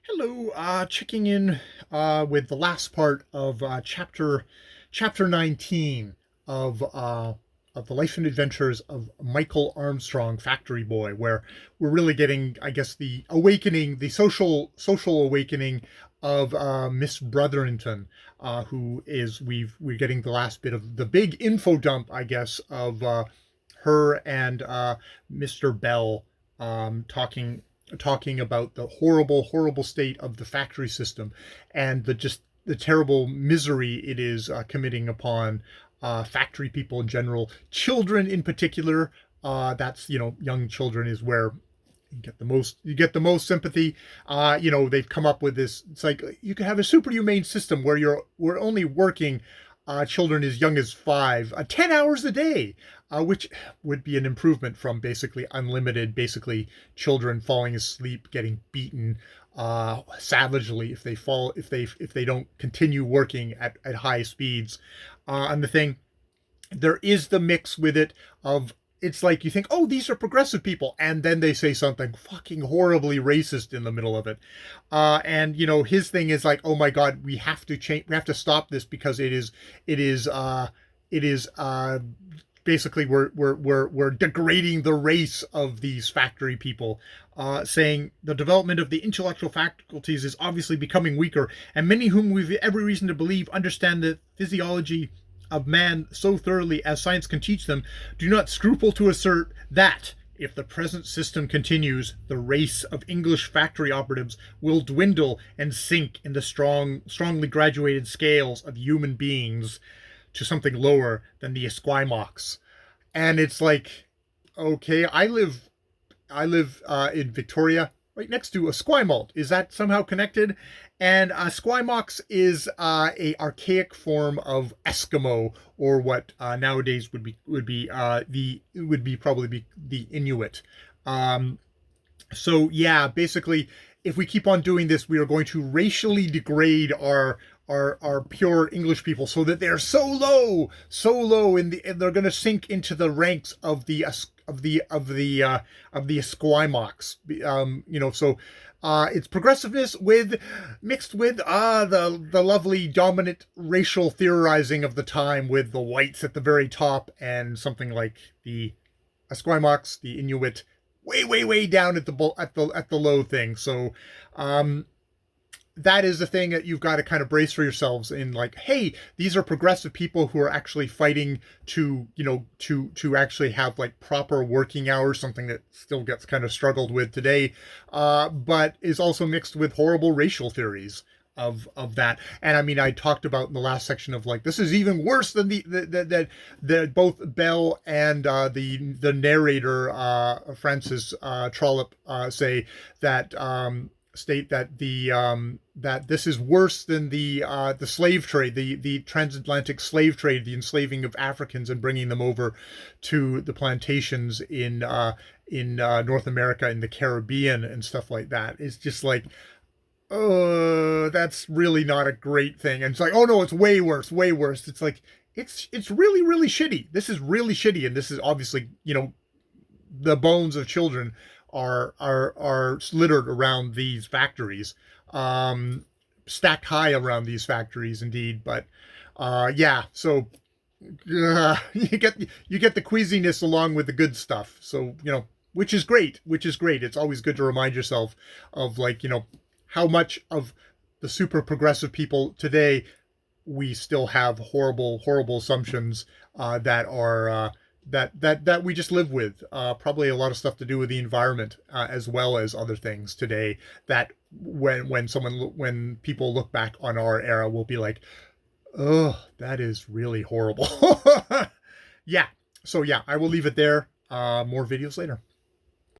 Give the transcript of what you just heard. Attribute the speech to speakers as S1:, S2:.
S1: Hello, checking in with the last part of chapter 19 of the life and adventures of Michael Armstrong, Fctry Boy, where we're really getting, I guess, the awakening, the social awakening of Miss Brotherington, who is we're getting the last bit of the big info dump, I guess, of her and Mr. Bell talking about the horrible state of the factory system and the terrible misery it is committing upon factory people in general, children in particular. That's young children is where you get the most sympathy. They've come up with this. It's like you can have a superhumane system where we're only working children as young as 5, 10 hours a day, which would be an improvement from basically unlimited, basically children falling asleep, getting beaten savagely if they don't continue working at high speeds. And the thing, there is the mix with it of it's like you think, oh, these are progressive people, and then they say something fucking horribly racist in the middle of it. And his thing is like, oh my God, we have to change, we have to stop this because it is basically we're degrading the race of these factory people, saying the development of the intellectual faculties is obviously becoming weaker, and many whom we've every reason to believe understand the physiology of man so thoroughly as science can teach them, do not scruple to assert that if the present system continues, the race of English factory operatives will dwindle and sink in the strongly graduated scales of human beings to something lower than the Esquimaux. And it's like, okay, I live in Victoria, right next to Esquimalt. Is that somehow connected? And Esquimaux is a archaic form of Eskimo, or what nowadays would probably be the Inuit. So yeah, basically, if we keep on doing this, we are going to racially degrade our pure English people so that they're so low and they're going to sink into the ranks of the Esquimaux. So it's progressiveness mixed with the lovely dominant racial theorizing of the time, with the whites at the very top and something like the Esquimaux, the Inuit, way down at the low thing. So that is the thing that you've got to kind of brace for yourselves in, like, hey, these are progressive people who are actually fighting to actually have like proper working hours, something that still gets kind of struggled with today, but is also mixed with horrible racial theories of that. And I mean, I talked about in the last section of like, this is even worse than the both Bell and the narrator Francis Trollope say that state that that this is worse than the slave trade, the transatlantic slave trade, the enslaving of Africans and bringing them over to the plantations in North America, in the Caribbean and stuff like that. It's just like, oh, that's really not a great thing. And it's like, oh no, it's way worse. It's like, it's really shitty. This is really shitty, and this is obviously, the bones of children are littered around these factories, stacked high around these factories, indeed. But yeah, so you get the queasiness along with the good stuff. So which is great. It's always good to remind yourself of, like, how much of the super progressive people today we still have horrible assumptions that are that we just live with. Probably a lot of stuff to do with the environment, as well as other things today, that when people look back on our era will be like, oh, that is really horrible. Yeah. So yeah, I will leave it there. More videos later.